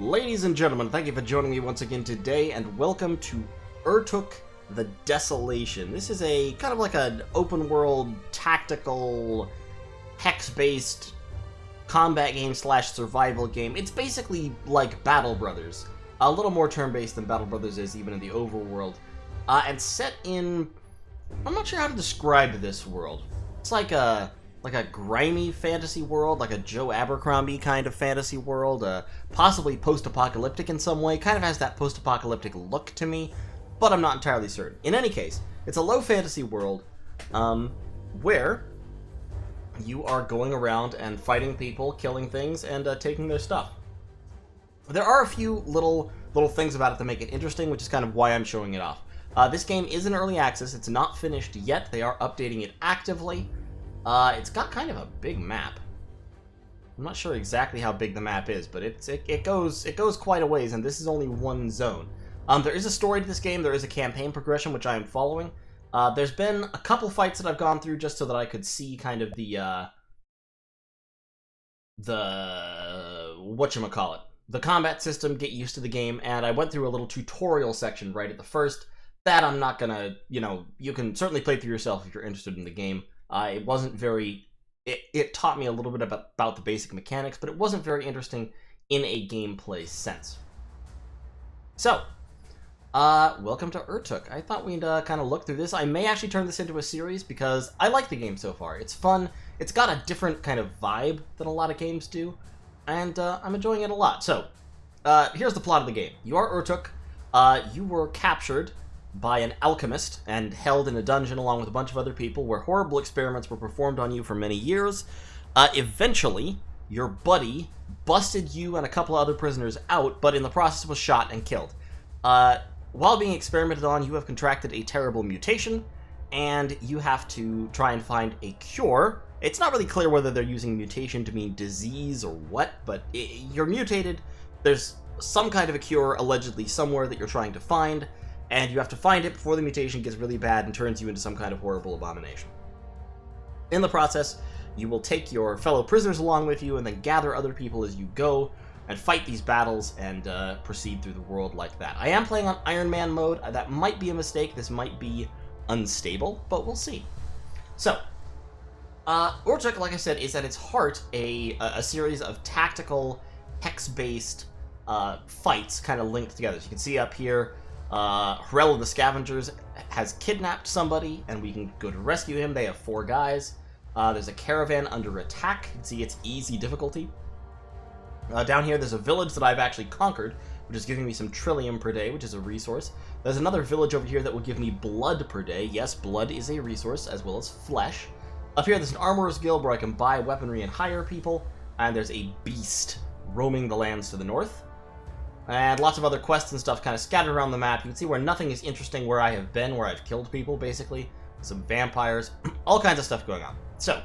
Ladies and gentlemen, thank you for joining me once again today, and welcome to Urtuk, the Desolation. This is a kind of like an open-world, tactical, hex-based combat game slash survival game. It's basically like Battle Brothers. A little more turn-based than Battle Brothers is even in the overworld. And set in... I'm not sure how to describe this world. It's like a grimy fantasy world, like a Joe Abercrombie kind of fantasy world, possibly post-apocalyptic in some way. Kind of has that post-apocalyptic look to me, but I'm not entirely certain. In any case, it's a low fantasy world where you are going around and fighting people, killing things, and taking their stuff. There are a few little things about it that make it interesting, which is kind of why I'm showing it off. This game is in early access. It's not finished yet. They are updating it actively. It's got kind of a big map. I'm not sure exactly how big the map is, but it goes quite a ways, and this is only one zone. There is a story to this game. There is a campaign progression, which I am following. There's been a couple fights that I've gone through just so that I could see kind of the whatchamacallit, the combat system, get used to the game, and I went through a little tutorial section right at the first. That I'm not gonna, you can certainly play through yourself if you're interested in the game. It wasn't very... It taught me a little bit about the basic mechanics, but it wasn't very interesting in a gameplay sense. So, welcome to Urtuk. I thought we'd kind of look through this. I may actually turn this into a series because I like the game so far. It's fun. It's got a different kind of vibe than a lot of games do, and I'm enjoying it a lot. So, here's the plot of the game. You are Urtuk. You were captured by an alchemist and held in a dungeon along with a bunch of other people where horrible experiments were performed on you for many years. Eventually, your buddy busted you and a couple of other prisoners out, but in the process was shot and killed. While being experimented on, you have contracted a terrible mutation, and you have to try and find a cure. It's not really clear whether they're using mutation to mean disease or what, but you're mutated. There's some kind of a cure allegedly somewhere that you're trying to find, and you have to find it before the mutation gets really bad and turns you into some kind of horrible abomination. In the process, you will take your fellow prisoners along with you and then gather other people as you go and fight these battles and proceed through the world like that. I am playing on Iron Man mode. That might be a mistake. This might be unstable, but we'll see. So, Urtuk, like I said, is at its heart a series of tactical, hex-based fights kind of linked together. As you can see up here, Hrell of the Scavengers has kidnapped somebody, and we can go to rescue him. They have 4 guys. There's a caravan under attack. You can see it's easy difficulty. Down here, there's a village that I've actually conquered, which is giving me some trillium per day, which is a resource. There's another village over here that will give me blood per day. Yes, blood is a resource, as well as flesh. Up here, there's an armorer's guild where I can buy weaponry and hire people. And there's a beast roaming the lands to the north. And lots of other quests and stuff kind of scattered around the map. You can see where nothing is interesting where I have been, where I've killed people, basically. Some vampires, all kinds of stuff going on. So,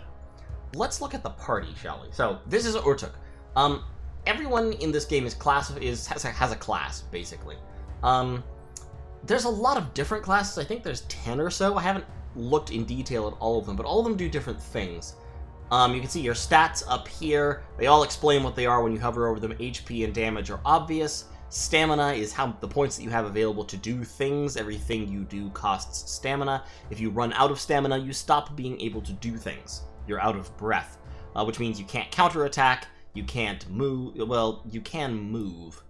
let's look at the party, shall we? So, this is Urtuk. Everyone in this game has a class, basically. There's a lot of different classes. I think there's 10 or so. I haven't looked in detail at all of them, but all of them do different things. You can see your stats up here. They all explain what they are when you hover over them. HP and damage are obvious. Stamina is the points that you have available to do things. Everything you do costs stamina. If you run out of stamina, you stop being able to do things. You're out of breath, which means you can't counterattack, you can't move. Well, you can move.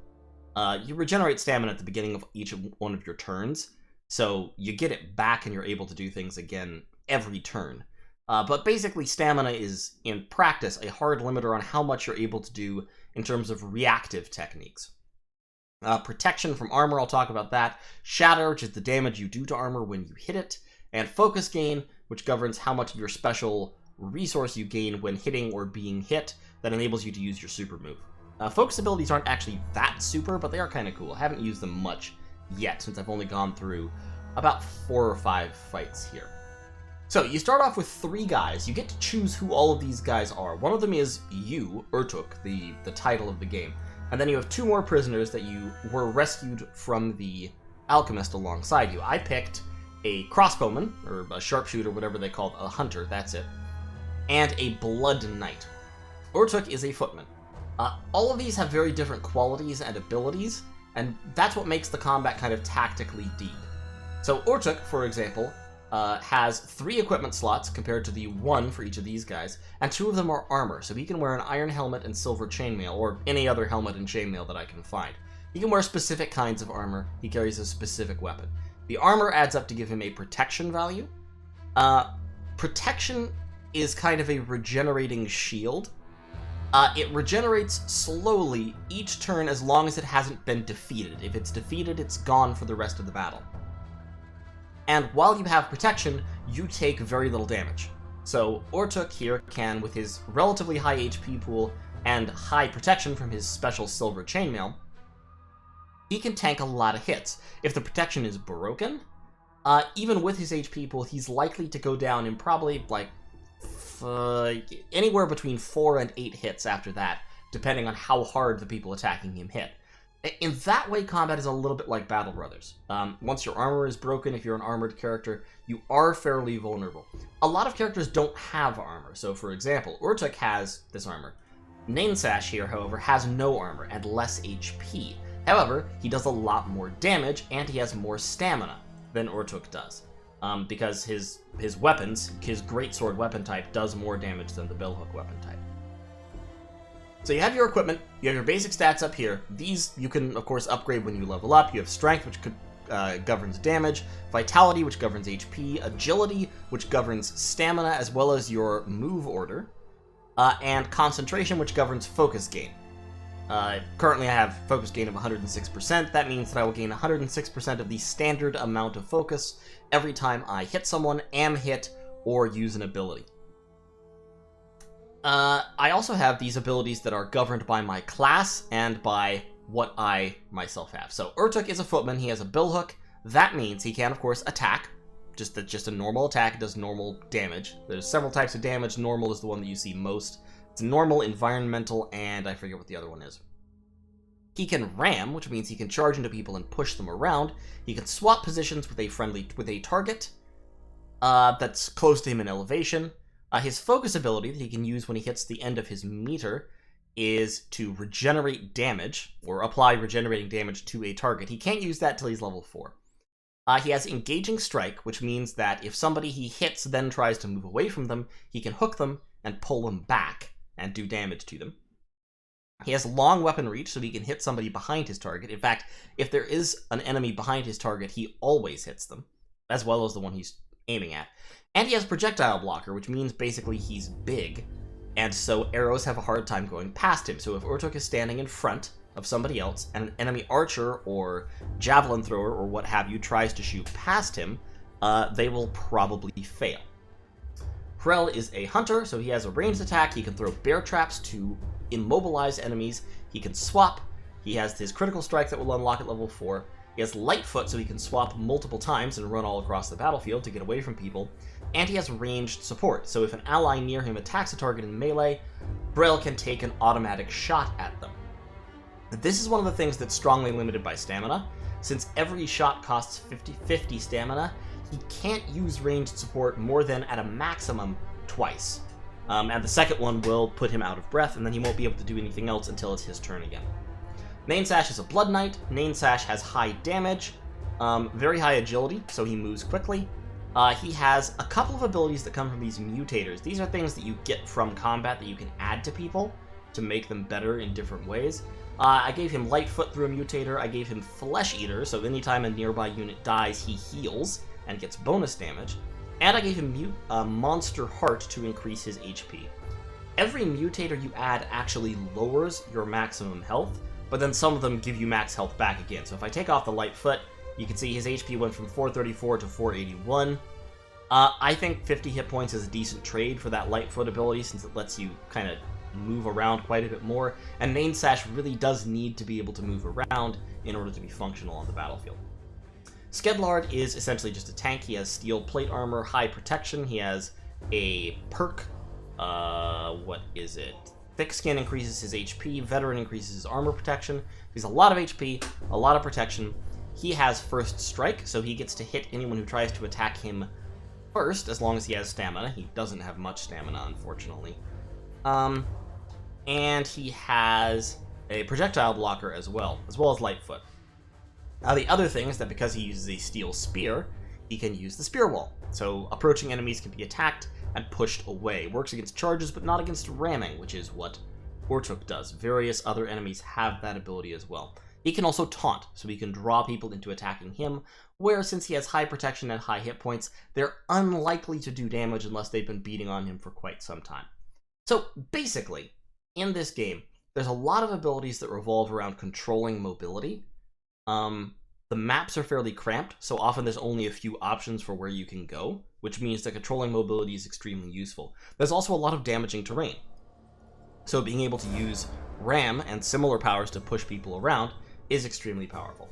You regenerate stamina at the beginning of each one of your turns, so you get it back and you're able to do things again every turn. But basically, stamina is, in practice, a hard limiter on how much you're able to do in terms of reactive techniques. Protection from armor, I'll talk about that. Shatter, which is the damage you do to armor when you hit it. And focus gain, which governs how much of your special resource you gain when hitting or being hit that enables you to use your super move. Focus abilities aren't actually that super, but they are kind of cool. I haven't used them much yet, since I've only gone through about 4 or 5 fights here. So, you start off with 3 guys. You get to choose who all of these guys are. One of them is you, Urtuk, the title of the game. And then you have 2 more prisoners that you were rescued from the alchemist alongside you. I picked a crossbowman, or a sharpshooter, whatever they call it, a hunter, that's it, and a blood knight. Urtuk is a footman. All of these have very different qualities and abilities, and that's what makes the combat kind of tactically deep. So Urtuk, for example, has 3 equipment slots compared to the 1 for each of these guys, and 2 of them are armor, so he can wear an iron helmet and silver chainmail, or any other helmet and chainmail that I can find. He can wear specific kinds of armor, he carries a specific weapon. The armor adds up to give him a protection value. Protection is kind of a regenerating shield. It regenerates slowly each turn as long as it hasn't been defeated. If it's defeated, it's gone for the rest of the battle. And while you have protection, you take very little damage. So Urtuk here can, with his relatively high HP pool and high protection from his special silver chainmail, he can tank a lot of hits. If the protection is broken, even with his HP pool, he's likely to go down in probably like anywhere between 4 and 8 hits after that, depending on how hard the people attacking him hit. In that way, combat is a little bit like Battle Brothers. Once your armor is broken, if you're an armored character, you are fairly vulnerable. A lot of characters don't have armor, so for example, Urtuk has this armor. Namesash here, however, has no armor and less HP. However, he does a lot more damage, and he has more stamina than Urtuk does. Because his weapons, his greatsword weapon type, does more damage than the billhook weapon type. So you have your equipment, you have your basic stats up here. These you can, of course, upgrade when you level up. You have strength, which governs damage, vitality, which governs HP, agility, which governs stamina, as well as your move order, and concentration, which governs focus gain. Currently I have focus gain of 106%. That means that I will gain 106% of the standard amount of focus every time I hit someone, am hit, or use an ability. I also have these abilities that are governed by my class and by what I myself have. So Urtuk is a footman, he has a billhook. That means he can, of course, attack. Just a normal attack, it does normal damage. There's several types of damage, normal is the one that you see most. It's normal, environmental, and I forget what the other one is. He can ram, which means he can charge into people and push them around. He can swap positions with a target that's close to him in elevation. His focus ability that he can use when he hits the end of his meter is to regenerate damage, or apply regenerating damage to a target. He can't use that till he's level 4. He has engaging strike, which means that if somebody he hits then tries to move away from them, he can hook them and pull them back and do damage to them. He has long weapon reach, so he can hit somebody behind his target. In fact, if there is an enemy behind his target, he always hits them, as well as the one he's aiming at. And he has projectile blocker, which means basically he's big, and so arrows have a hard time going past him. So if Urtuk is standing in front of somebody else, and an enemy archer or javelin thrower or what have you tries to shoot past him, they will probably fail. Hrel is a hunter, so he has a ranged attack. He can throw bear traps to immobilize enemies. He can swap. He has his critical strike that will unlock at level 4. He has Lightfoot, so he can swap multiple times and run all across the battlefield to get away from people. And he has ranged support, so if an ally near him attacks a target in melee, Hrel can take an automatic shot at them. This is one of the things that's strongly limited by stamina. Since every shot costs 50 stamina, he can't use ranged support more than at a maximum twice. And the second one will put him out of breath, and then he won't be able to do anything else until it's his turn again. Namesash is a Blood Knight. Namesash has high damage, very high agility, so he moves quickly. He has a couple of abilities that come from these mutators. These are things that you get from combat that you can add to people to make them better in different ways. I gave him Lightfoot through a mutator. I gave him Flesh Eater, so anytime a nearby unit dies, he heals and gets bonus damage. And I gave him Monster Heart to increase his HP. Every mutator you add actually lowers your maximum health, but then some of them give you max health back again. So if I take off the Lightfoot, you can see his HP went from 434 to 481. I think 50 hit points is a decent trade for that Lightfoot ability, since it lets you kind of move around quite a bit more, and Namesash really does need to be able to move around in order to be functional on the battlefield. Skedlard is essentially just a tank. He has steel plate armor, high protection. He has a perk. What is it? Thick Skin increases his HP. Veteran increases his armor protection. He's a lot of HP, a lot of protection. He has First Strike, so he gets to hit anyone who tries to attack him first, as long as he has stamina. He doesn't have much stamina, unfortunately. and he has a projectile blocker as well as Lightfoot. Now the other thing is that because he uses a steel spear, he can use the spear wall. So approaching enemies can be attacked and pushed away. Works against charges, but not against ramming, which is what Urtuk does. Various other enemies have that ability as well. He can also taunt, so he can draw people into attacking him, where since he has high protection and high hit points, they're unlikely to do damage unless they've been beating on him for quite some time. So basically, in this game, there's a lot of abilities that revolve around controlling mobility. The maps are fairly cramped, so often there's only a few options for where you can go, which means that controlling mobility is extremely useful. There's also a lot of damaging terrain, so being able to use ram and similar powers to push people around is extremely powerful.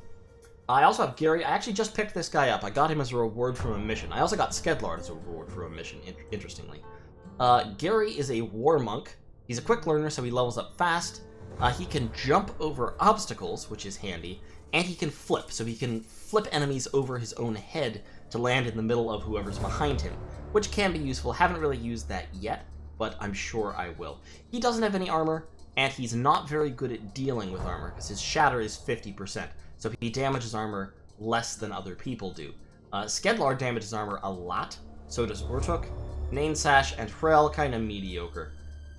I also have Gary. I actually just picked this guy up. I got him as a reward from a mission. I also got Skedlard as a reward for a mission, interestingly. Gary is a war monk. He's a quick learner, so he levels up fast. He can jump over obstacles, which is handy, and he can flip, so he can flip enemies over his own head to land in the middle of whoever's behind him, which can be useful. Haven't really used that yet, but I'm sure I will. He doesn't have any armor, and he's not very good at dealing with armor, because his shatter is 50%, so he damages armor less than other people do. Skedlar damages armor a lot, so does Urtuk. Nainsash and Hrel kind of mediocre.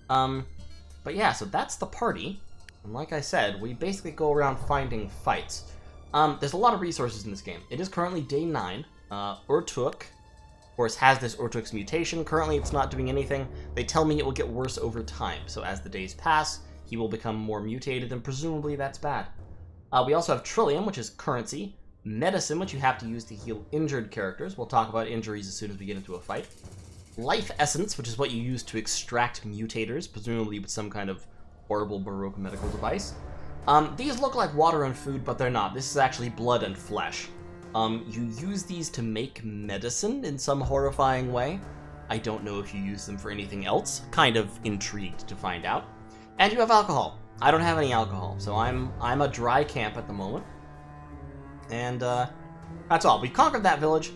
But yeah, so that's the party. And like I said, we basically go around finding fights. There's a lot of resources in this game. It is currently day 9. Urtuk, of course, has this Urtuk's mutation. Currently, it's not doing anything. They tell me it will get worse over time. So as the days pass, he will become more mutated, and presumably that's bad. We also have Trillium, which is currency. Medicine, which you have to use to heal injured characters. We'll talk about injuries as soon as we get into a fight. Life Essence, which is what you use to extract mutators, presumably with some kind of horrible Baroque medical device. These look like water and food, but they're not. This is actually blood and flesh. You use these to make medicine in some horrifying way. I don't know if you use them for anything else. Kind of intrigued to find out. And you have alcohol. I don't have any alcohol, so I'm a dry camp at the moment. And that's all. We conquered that village.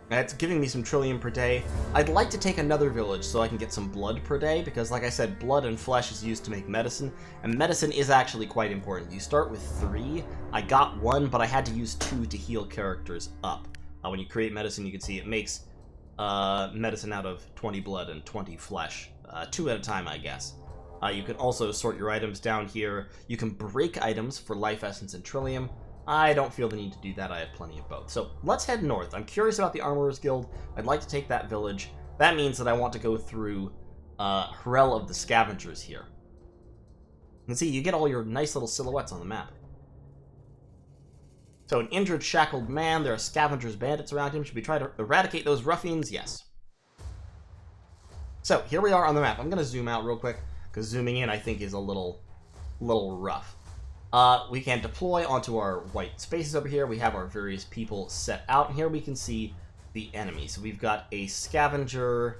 It's giving me some trillium per day. I'd like to take another village so I can get some blood per day, because like I said, blood and flesh is used to make medicine, and medicine is actually quite important. You start with 3. I got 1, but I had to use 2 to heal characters up. When you create medicine, you can see it makes medicine out of 20 blood and 20 flesh. 2 at a time, I guess. You can also sort your items down here. You can break items for life essence and trillium. I don't feel the need to do that. I have plenty of both. So let's head north. I'm curious about the Armorers Guild. I'd like to take that village. That means that I want to go through Hrel of the Scavengers here. You can see you get all your nice little silhouettes on the map. So an injured, shackled man. There are scavengers, bandits around him. Should we try to eradicate those ruffians? Yes. So here we are on the map. I'm going to zoom out real quick, because zooming in I think is a little rough. We can deploy onto our white spaces over here. We have our various people set out, and here we can see the enemy. So we've got a scavenger,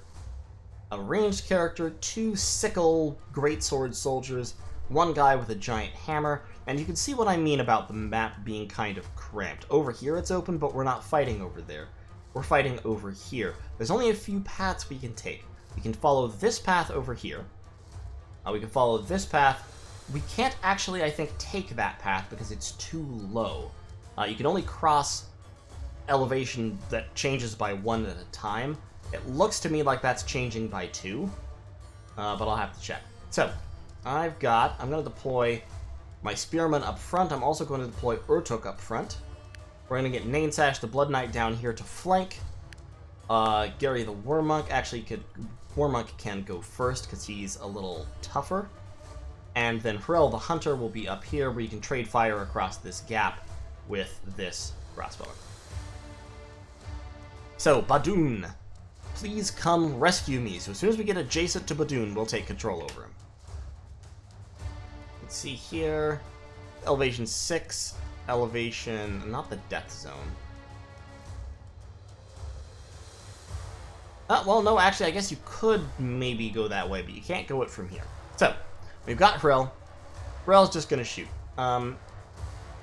a ranged character, 2 sickle greatsword soldiers, 1 guy with a giant hammer, and you can see what I mean about the map being kind of cramped. Over here it's open, but we're not fighting over there. We're fighting over here. There's only a few paths we can take. We can follow this path over here. We can follow this path. We can't actually, I think, take that path because it's too low. You can only cross elevation that changes by 1 at a time. It looks to me like that's changing by 2, but I'll have to check. So, I'm going to deploy my Spearman up front. I'm also going to deploy Urtuk up front. We're going to get Nainsash the Blood Knight down here to flank. Gary the War Monk, War Monk can go first because he's a little tougher. And then Hrel the Hunter will be up here, where you can trade fire across this gap with this crossbow. So, Badoon, please come rescue me. So as soon as we get adjacent to Badoon, we'll take control over him. Let's see here. Elevation 6. Elevation, not the death zone. Well, no, actually, I guess you could maybe go that way, but you can't go it from here. So, we've got Hrel. Hrel's just going to shoot.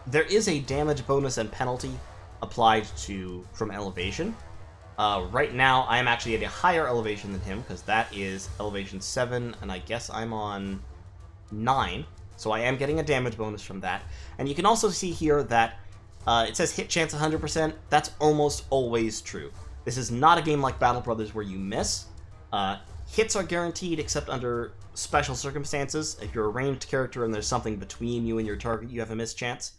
There is a damage bonus and penalty applied from elevation. Right now, I am actually at a higher elevation than him, because that is elevation 7, and I guess I'm on 9, so I am getting a damage bonus from that. And you can also see here that it says hit chance 100%. That's almost always true. This is not a game like Battle Brothers where you miss. Hits are guaranteed except under special circumstances. If you're a ranged character and there's something between you and your target, you have a miss chance.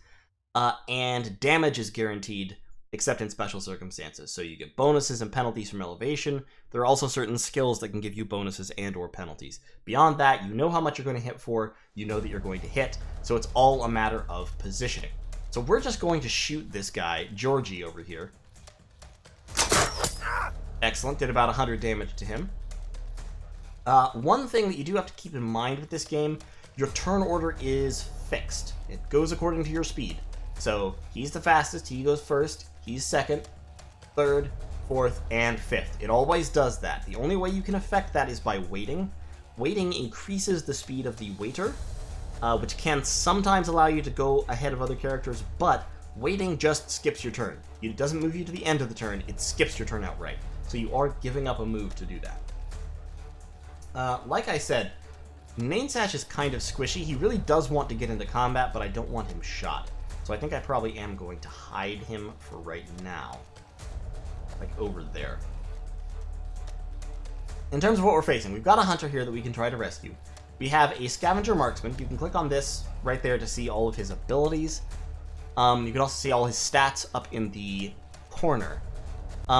And damage is guaranteed except in special circumstances. So you get bonuses and penalties from elevation. There are also certain skills that can give you bonuses and or penalties. Beyond that, you know how much you're going to hit for, you know that you're going to hit, so it's all a matter of positioning. So we're just going to shoot this guy, Georgie, over here. Excellent, did about 100 damage to him. One thing that you do have to keep in mind with this game, your turn order is fixed. It goes according to your speed. So he's the fastest, he goes first, he's second, third, fourth, and fifth. It always does that. The only way you can affect that is by waiting. Waiting increases the speed of the waiter, which can sometimes allow you to go ahead of other characters, but waiting just skips your turn. It doesn't move you to the end of the turn, it skips your turn outright. So you are giving up a move to do that. Like I said, Nanesash is kind of squishy. He really does want to get into combat, but I don't want him shot. So I think I probably am going to hide him for right now. Like over there. In terms of what we're facing, we've got a hunter here that we can try to rescue. We have a scavenger marksman. You can click on this right there to see all of his abilities. You can also see all his stats up in the corner.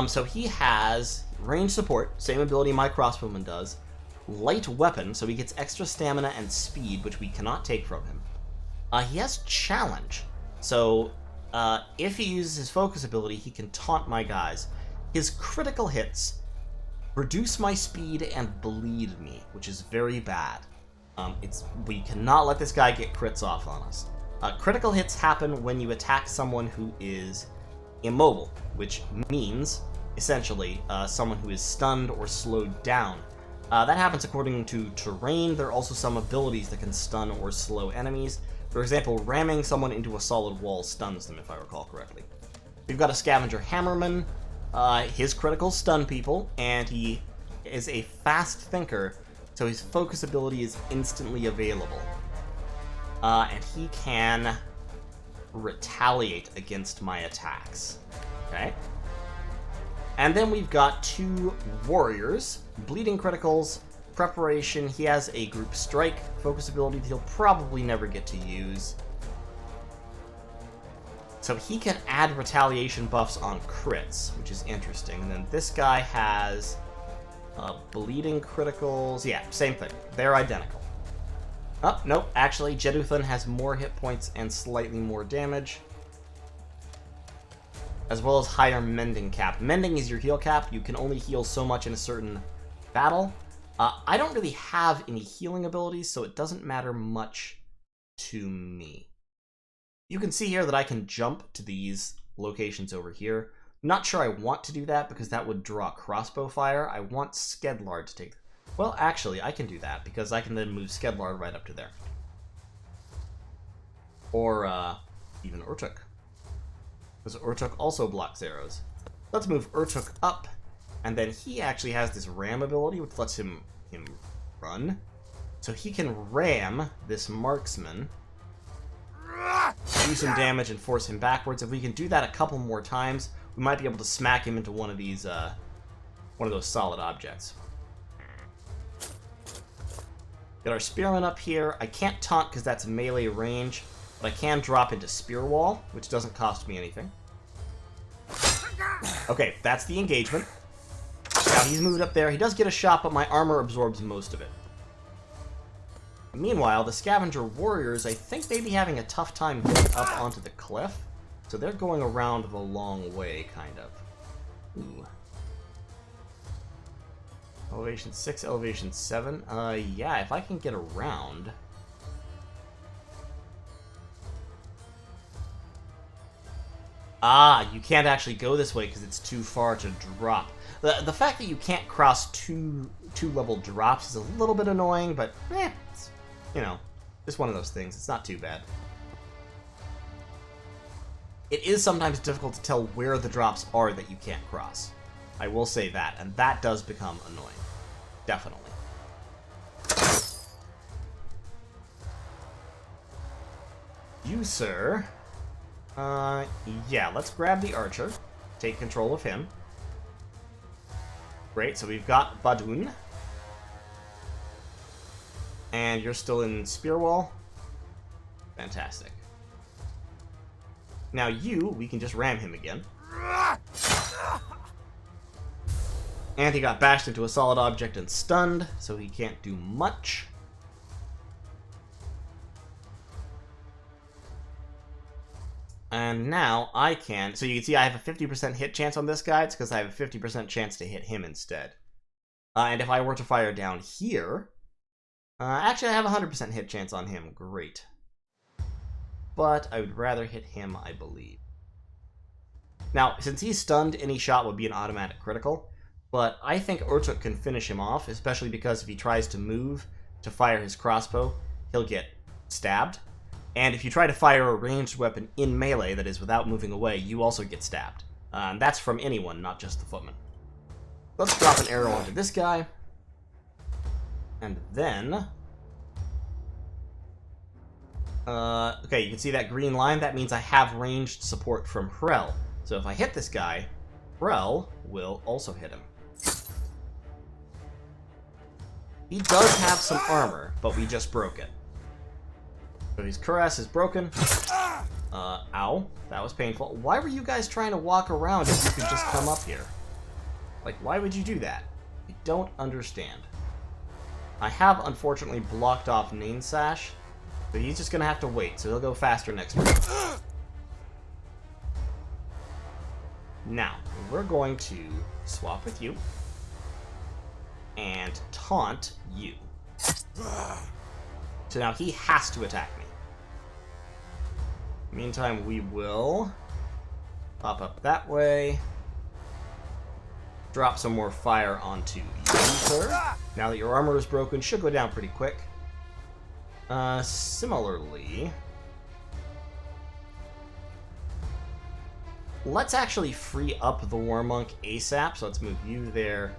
So he has range support, same ability my crossbowman does. Light weapon, so he gets extra stamina and speed, which we cannot take from him. He has challenge. So, if he uses his focus ability, he can taunt my guys. His critical hits reduce my speed and bleed me, which is very bad. We cannot let this guy get crits off on us. Critical hits happen when you attack someone who is immobile, which means, essentially, someone who is stunned or slowed down. That happens according to terrain. There are also some abilities that can stun or slow enemies. For example, ramming someone into a solid wall stuns them, if I recall correctly. We've got a Scavenger Hammerman. His criticals stun people, and he is a fast thinker, so his focus ability is instantly available. And he can retaliate against my attacks. Okay? And then we've got 2 warriors. Bleeding criticals, preparation. He has a group strike focus ability that he'll probably never get to use. So he can add retaliation buffs on crits, which is interesting. And then this guy has bleeding criticals. Yeah, same thing. They're identical. Oh, nope. Actually, Jeduthan has more hit points and slightly more damage, as well as higher mending cap. Mending is your heal cap. You can only heal so much in a certain battle. I don't really have any healing abilities, so it doesn't matter much to me. You can see here that I can jump to these locations over here. Not sure I want to do that because that would draw crossbow fire. I want Skedlar to take... Well, actually, I can do that because I can then move Skedlar right up to there. Or even Urtuk. Because Urtuk also blocks arrows. Let's move Urtuk up, and then he actually has this ram ability, which lets him run. So he can ram this marksman, do some damage, and force him backwards. If we can do that a couple more times, we might be able to smack him into one of these, one of those solid objects. Got our spearman up here. I can't taunt because that's melee range, but I can drop into spear wall, which doesn't cost me anything. Okay, that's the engagement. Now he's moved up there. He does get a shot, but my armor absorbs most of it. Meanwhile, the scavenger warriors, I think, may be having a tough time getting up onto the cliff. So they're going around the long way, kind of. Ooh. Elevation 6, elevation 7. Yeah, if I can get around... Ah, you can't actually go this way because it's too far to drop. The fact that you can't cross two level drops is a little bit annoying, but it's, you know, just one of those things. It's not too bad. It is sometimes difficult to tell where the drops are that you can't cross. I will say that, and that does become annoying. Definitely. You, sir. Yeah, let's grab the archer. Take control of him. Great, so we've got Badun. And you're still in Spear Wall. Fantastic. Now you, we can just ram him again. And he got bashed into a solid object and stunned, so he can't do much. And now I can... So you can see I have a 50% hit chance on this guy. It's because I have a 50% chance to hit him instead. And if I were to fire down here... actually, I have a 100% hit chance on him. Great. But I would rather hit him, I believe. Now, since he's stunned, any shot would be an automatic critical. But I think Urtuk can finish him off, especially because if he tries to move to fire his crossbow, he'll get stabbed. And if you try to fire a ranged weapon in melee that is without moving away, you also get stabbed. And that's from anyone, not just the footman. Let's drop an arrow onto this guy. And then... okay, you can see that green line. That means I have ranged support from Hrel. So if I hit this guy, Hrel will also hit him. He does have some armor, but we just broke it. So his cuirass is broken. Ow. That was painful. Why were you guys trying to walk around if you could just come up here? Like, why would you do that? I don't understand. I have, unfortunately, blocked off Nane Sash, but he's just gonna have to wait, so he'll go faster next round. Now, we're going to swap with you and taunt you. So now he has to attack me. Meantime, we will pop up that way. Drop some more fire onto you, sir. Now that your armor is broken, should go down pretty quick. Similarly... let's actually free up the Warmonk ASAP, so let's move you there.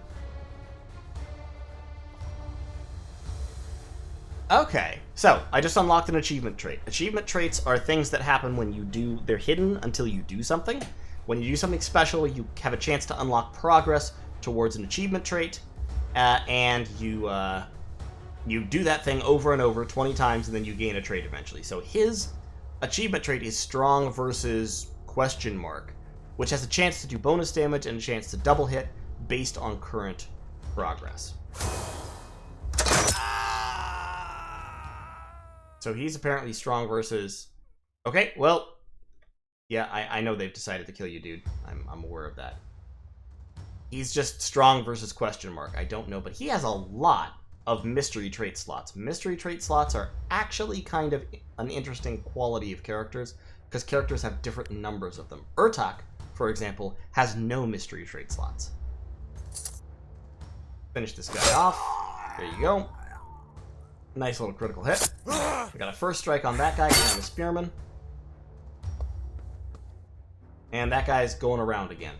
Okay, so I just unlocked an achievement trait. Achievement traits are things that happen when you do... they're hidden until you do something. When you do something special, you have a chance to unlock progress towards an achievement trait, and you do that thing over and over 20 times, and then you gain a trait eventually. So his achievement trait is Strong versus question mark, which has a chance to do bonus damage and a chance to double hit based on current progress. So he's apparently strong versus... okay, well... yeah, I know they've decided to kill you, dude. I'm aware of that. He's just strong versus question mark. I don't know, but he has a lot of mystery trait slots. Mystery trait slots are actually kind of an interesting quality of characters, because characters have different numbers of them. Urtuk, for example, has no mystery trait slots. Finish this guy off. There you go. Nice little critical hit. We got a first strike on that guy because I'm a spearman. And that guy's going around again.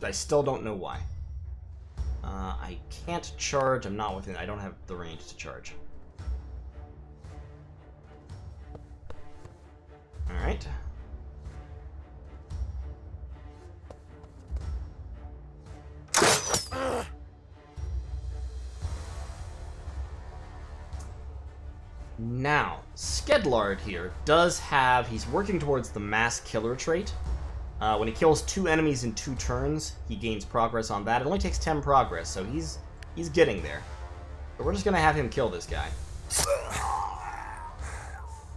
I still don't know why. I can't charge. I'm not within... I don't have the range to charge. Alright. Now, Skedlard here does have... he's working towards the mass killer trait. When he kills 2 enemies in 2 turns, he gains progress on that. It only takes 10 progress, so he's getting there. But we're just going to have him kill this guy.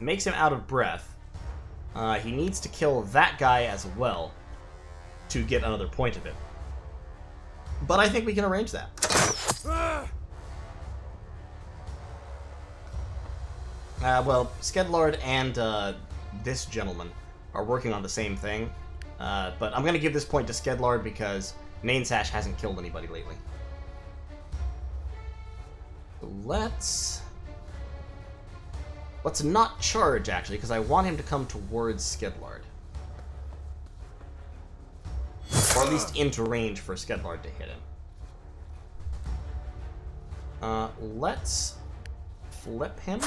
Makes him out of breath. He needs to kill that guy as well to get another point of it. But I think we can arrange that. Well, Skedlard and this gentleman are working on the same thing. But I'm going to give this point to Skedlard because Nane Sash hasn't killed anybody lately. Let's not charge, actually, because I want him to come towards Skedlard. Or at least into range for Skedlard to hit him. Let's flip him.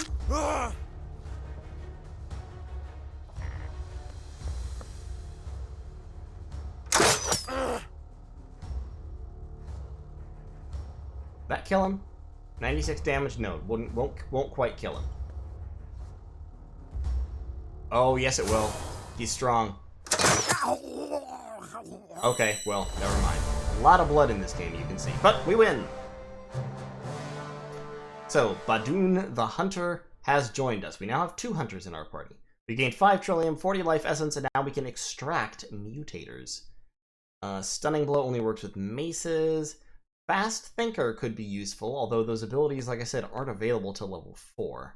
that kill him? 96 damage? No, won't quite kill him. Oh, yes it will. He's strong. Okay, well, never mind. A lot of blood in this game, you can see. But we win! So, Badoon the Hunter has joined us. We now have 2 hunters in our party. We gained 5 trillium, 40 life essence, and now we can extract mutators. Stunning Blow only works with maces. Fast Thinker could be useful, although those abilities, like I said, aren't available till level 4.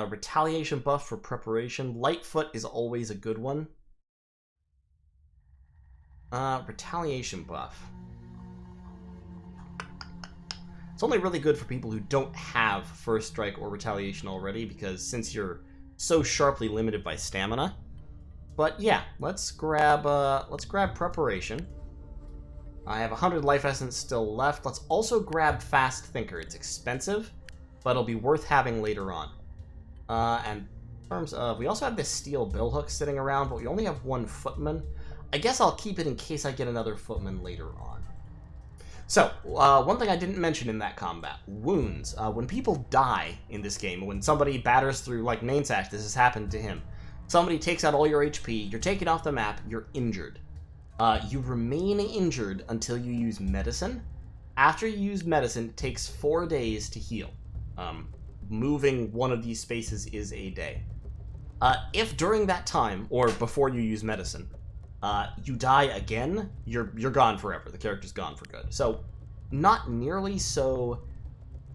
Retaliation buff for preparation. Lightfoot is always a good one. Retaliation buff. It's only really good for people who don't have First Strike or Retaliation already, because since you're so sharply limited by stamina. But yeah, let's grab Preparation. I have 100 life essence still left. Let's also grab Fast Thinker. It's expensive, but it'll be worth having later on. And in terms of, we also have this steel billhook sitting around, but we only have 1 footman. I guess I'll keep it in case I get another footman later on. So, one thing I didn't mention in that combat, wounds. When people die in this game, when somebody batters through, like Nainsash, this has happened to him. Somebody takes out all your HP, you're taken off the map, you're injured. You remain injured until you use medicine. After you use medicine, it takes 4 days to heal. Moving one of these spaces is a day. If during that time, or before you use medicine, you die again, you're gone forever. The character's gone for good. So, not nearly so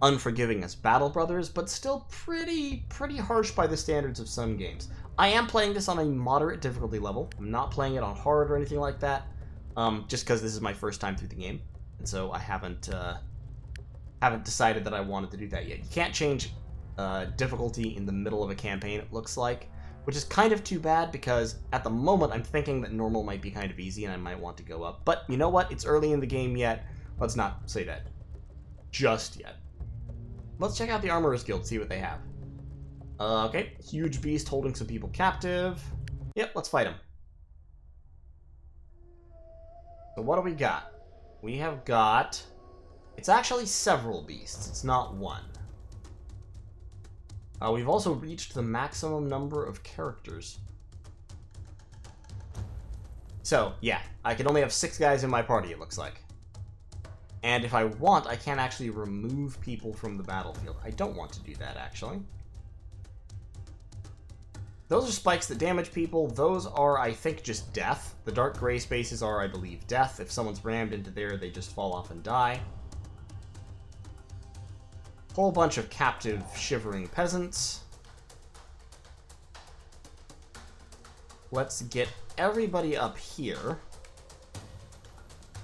unforgiving as Battle Brothers, but still pretty harsh by the standards of some games. I am playing this on a moderate difficulty level. I'm not playing it on hard or anything like that, just because this is my first time through the game, and so I haven't decided that I wanted to do that yet. You can't change difficulty in the middle of a campaign, it looks like, which is kind of too bad, because at the moment I'm thinking that normal might be kind of easy and I might want to go up. But you know what? It's early in the game yet. Let's not say that just yet. Let's check out the Armorer's Guild, see what they have. Okay, huge beast holding some people captive. Yep, let's fight him. So what do we got? We have got... It's actually several beasts, it's not one. We've also reached the maximum number of characters. So, yeah, I can only have 6 guys in my party, it looks like. And if I want, I can actually remove people from the battlefield. I don't want to do that, actually. Those are spikes that damage people. Those are, I think, just death. The dark gray spaces are, I believe, death. If someone's rammed into there, they just fall off and die. Whole bunch of captive, shivering peasants. Let's get everybody up here.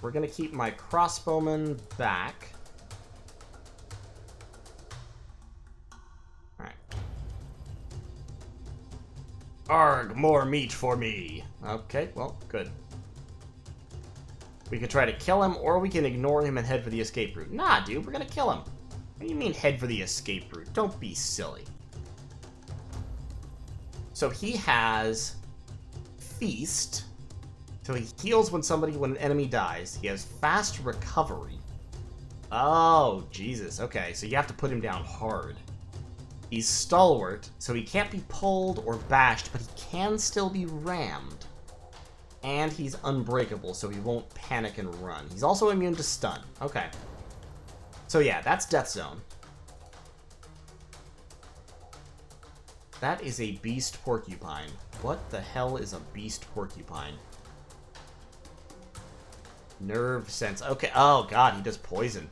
We're gonna keep my crossbowmen back. Alright. Arg, more meat for me. Okay, well, good. We could try to kill him, or we can ignore him and head for the escape route. Nah, dude, we're gonna kill him. What do you mean head for the escape route? Don't be silly. So he has Feast. So he heals when an enemy dies. He has fast recovery. Oh, Jesus. Okay, so you have to put him down hard. He's stalwart, so he can't be pulled or bashed, but he can still be rammed. And he's unbreakable, so he won't panic and run. He's also immune to stun. Okay. So yeah, that's Death Zone. That is a beast porcupine. What the hell is a beast porcupine? Nerve sense. Okay. Oh god, he does poison.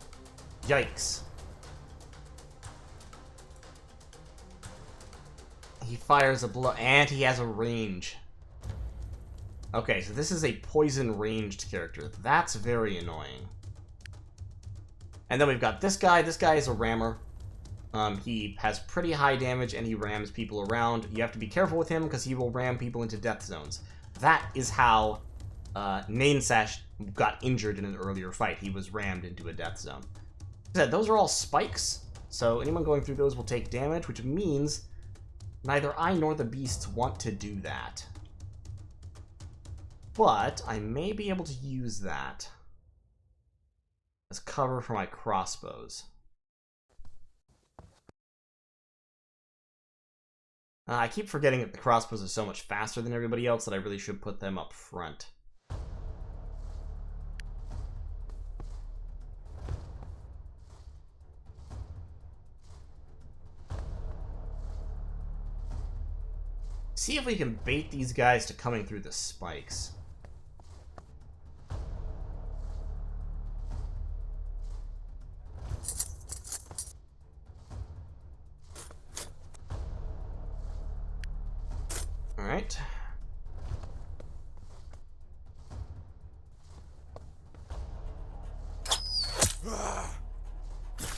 Yikes. He fires a blow, and he has a range. Okay, so this is a poison ranged character. That's very annoying. And then we've got this guy. This guy is a rammer. He has pretty high damage, and he rams people around. You have to be careful with him, because he will ram people into death zones. That is how Nainsash got injured in an earlier fight. He was rammed into a death zone. Like I said, those are all spikes, so anyone going through those will take damage, which means neither I nor the beasts want to do that. But I may be able to use that. as cover for my crossbows. I keep forgetting that the crossbows are so much faster than everybody else that I really should put them up front. See if we can bait these guys to coming through the spikes. Alright.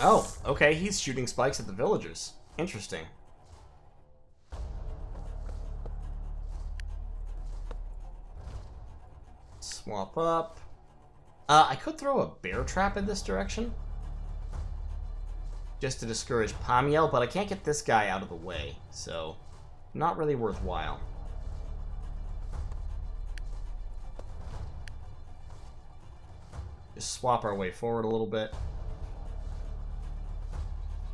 Oh, okay, he's shooting spikes at the villagers. Interesting. Swap up. I could throw a bear trap in this direction, just to discourage Pamiel, but I can't get this guy out of the way, so not really worthwhile. Just swap our way forward a little bit.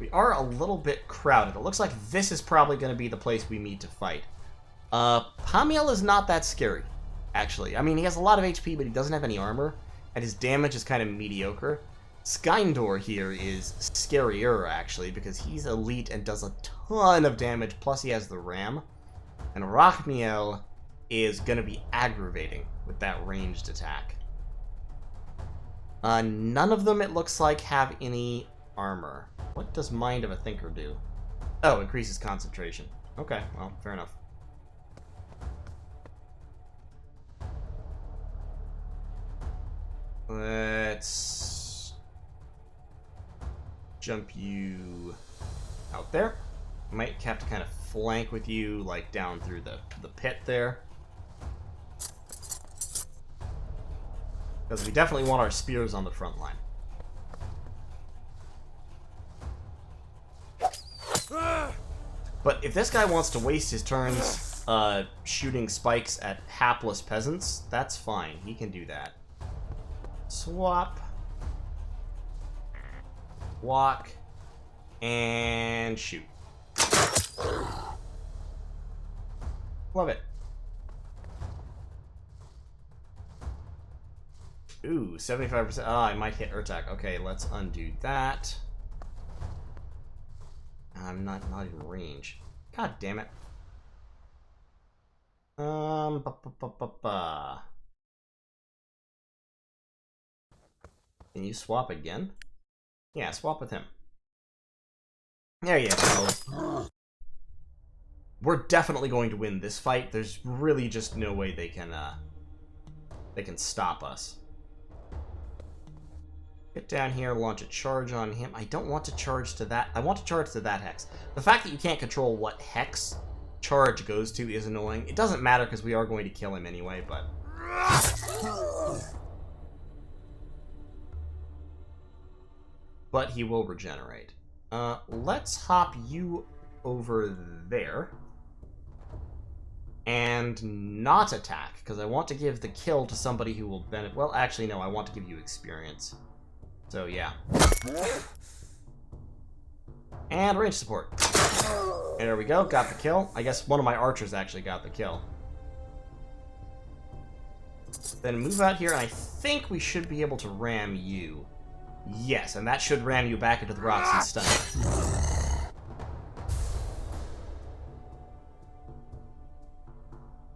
We are a little bit crowded. It looks like this is probably going to be the place we need to fight. Pamiel is not that scary, actually. I mean, he has a lot of HP, but he doesn't have any armor, and his damage is kind of mediocre. Skyndor here is scarier, actually, because he's elite and does a ton of damage, plus he has the ram. And Rachmiel is going to be aggravating with that ranged attack. None of them, it looks like, have any armor. What does Mind of a Thinker do? Oh, increases concentration. Okay, well, fair enough. Let's jump you out there. Might have to kind of flank with you, like, down through the pit there. Because we definitely want our spears on the front line. But if this guy wants to waste his turns shooting spikes at hapless peasants, that's fine. He can do that. Swap. Walk. And shoot. Love it. Ooh, 75%. Oh, I might hit Urtuk. Okay, let's undo that. I'm not in range. God damn it. Can you swap again? Yeah, swap with him. There you go. We're definitely going to win this fight. There's really just no way they can stop us. Get down here, launch a charge on him. I don't want to charge to that. I want to charge to that hex. The fact that you can't control what hex charge goes to is annoying. It doesn't matter because we are going to kill him anyway, but... But he will regenerate. Let's hop you over there. And not attack, because I want to give the kill to somebody who will benefit. Well, actually, no, I want to give you experience. So, yeah. And range support. There we go, got the kill. I guess one of my archers actually got the kill. Then move out here, and I think we should be able to ram you. Yes, and that should ram you back into the rocks and stun you.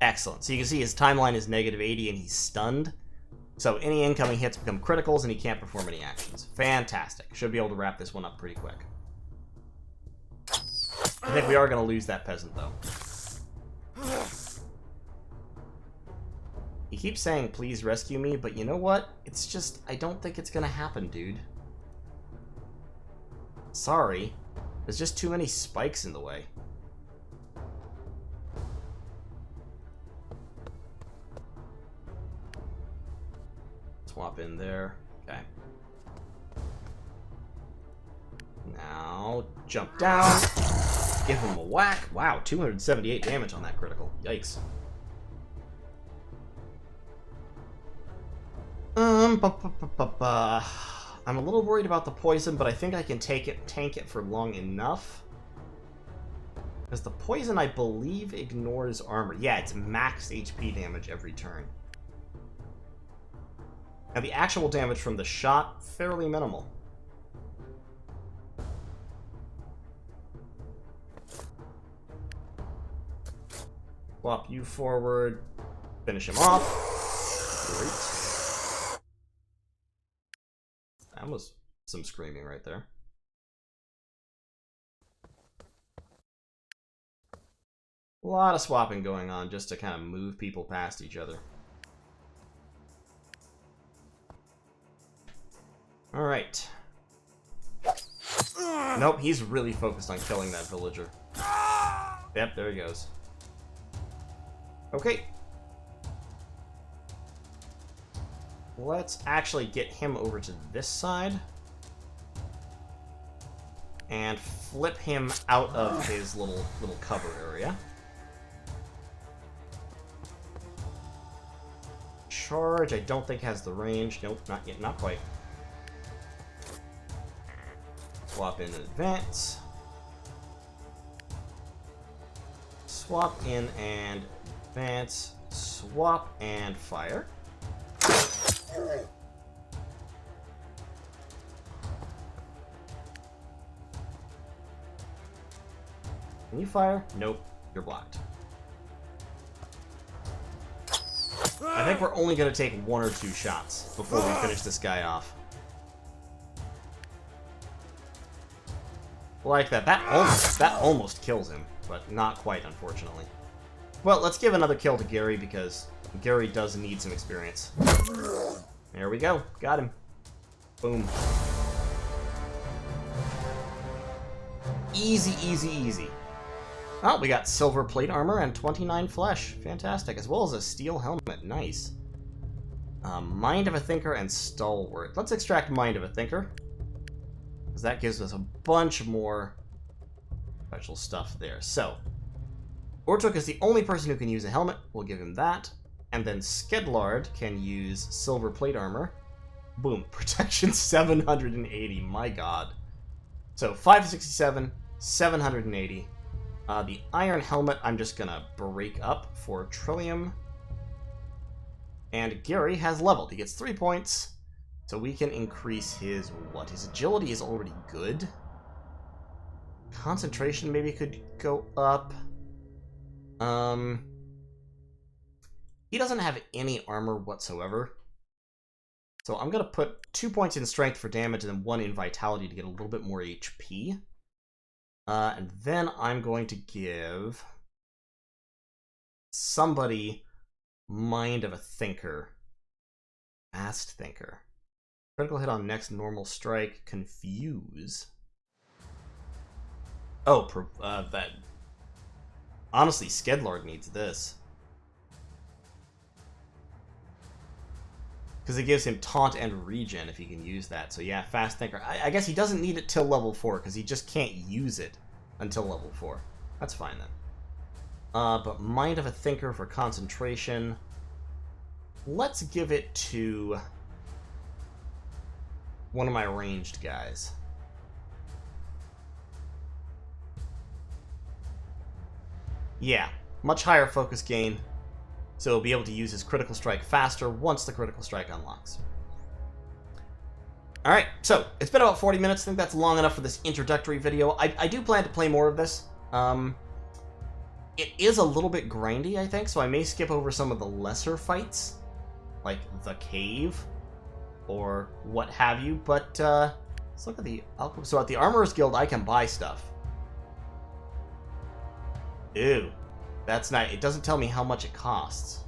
Excellent. So you can see his timeline is -80 and he's stunned. So any incoming hits become criticals and he can't perform any actions. Fantastic. Should be able to wrap this one up pretty quick. I think we are going to lose that peasant, though. He keeps saying, please rescue me, but you know what? It's just, I don't think it's going to happen, dude. Sorry. There's just too many spikes in the way. Swap in there. Okay. Now, jump down. Give him a whack. Wow, 278 damage on that critical. Yikes. I'm a little worried about the poison, but I think I can tank it for long enough. Because the poison, I believe, ignores armor. Yeah, it's max HP damage every turn. Now, the actual damage from the shot, fairly minimal. Swap you forward. Finish him off. Great. That was some screaming right there. A lot of swapping going on just to kind of move people past each other. Alright. Nope, he's really focused on killing that villager. Yep, there he goes. Okay. Let's actually get him over to this side. And flip him out of his little cover area. Charge, I don't think has the range. Nope, not yet, not quite. Swap in and advance. Swap in and advance. Swap and fire. Can you fire? Nope, you're blocked. I think we're only going to take 1 or 2 shots before we finish this guy off. Like that. That almost kills him, but not quite, unfortunately. Well, let's give another kill to Gary, because Gary does need some experience. There we go. Got him. Boom. Easy, easy, easy. Oh, we got silver plate armor and 29 flesh. Fantastic. As well as a steel helmet. Nice. Mind of a Thinker and Stalwart. Let's extract Mind of a Thinker, because that gives us a bunch more special stuff there. So, Urtuk is the only person who can use a helmet. We'll give him that. And then Skedlard can use silver plate armor. Boom. Protection 780. My god. So, 567, 780. The iron helmet I'm just gonna break up for Trillium. And Gary has leveled. He gets 3 points. So we can increase his, what? His agility is already good. Concentration maybe could go up. He doesn't have any armor whatsoever. So I'm going to put 2 points in strength for damage and then 1 in vitality to get a little bit more HP. And then I'm going to give somebody Mind of a Thinker. Fast Thinker. Critical hit on next normal strike. Confuse. Oh, that. Honestly, Skedlard needs this. Because it gives him taunt and regen if he can use that. So yeah, Fast Thinker. I guess he doesn't need it till level 4, because he just can't use it until level 4. That's fine then. But Mind of a Thinker for concentration. Let's give it to one of my ranged guys. Yeah, much higher focus gain. So he'll be able to use his critical strike faster once the critical strike unlocks. Alright, so it's been about 40 minutes. I think that's long enough for this introductory video. I do plan to play more of this. It is a little bit grindy, I think, so I may skip over some of the lesser fights, like the cave, or what have you, but let's look at the alchemy. So at the Armorer's Guild, I can buy stuff. Ew. That's nice. It doesn't tell me how much it costs.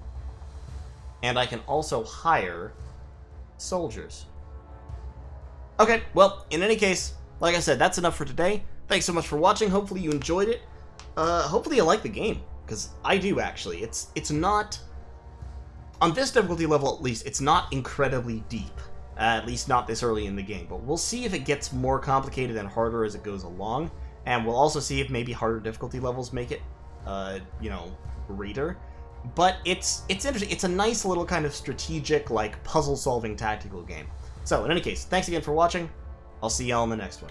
And I can also hire soldiers. Okay, well, in any case, like I said, that's enough for today. Thanks so much for watching. Hopefully you enjoyed it. Hopefully you like the game, because I do, actually. It's not... On this difficulty level, at least, it's not incredibly deep. At least not this early in the game. But we'll see if it gets more complicated and harder as it goes along. And we'll also see if maybe harder difficulty levels make it you know, greater. But it's interesting. It's a nice little kind of strategic, like, puzzle-solving tactical game. So, in any case, thanks again for watching. I'll see y'all in the next one.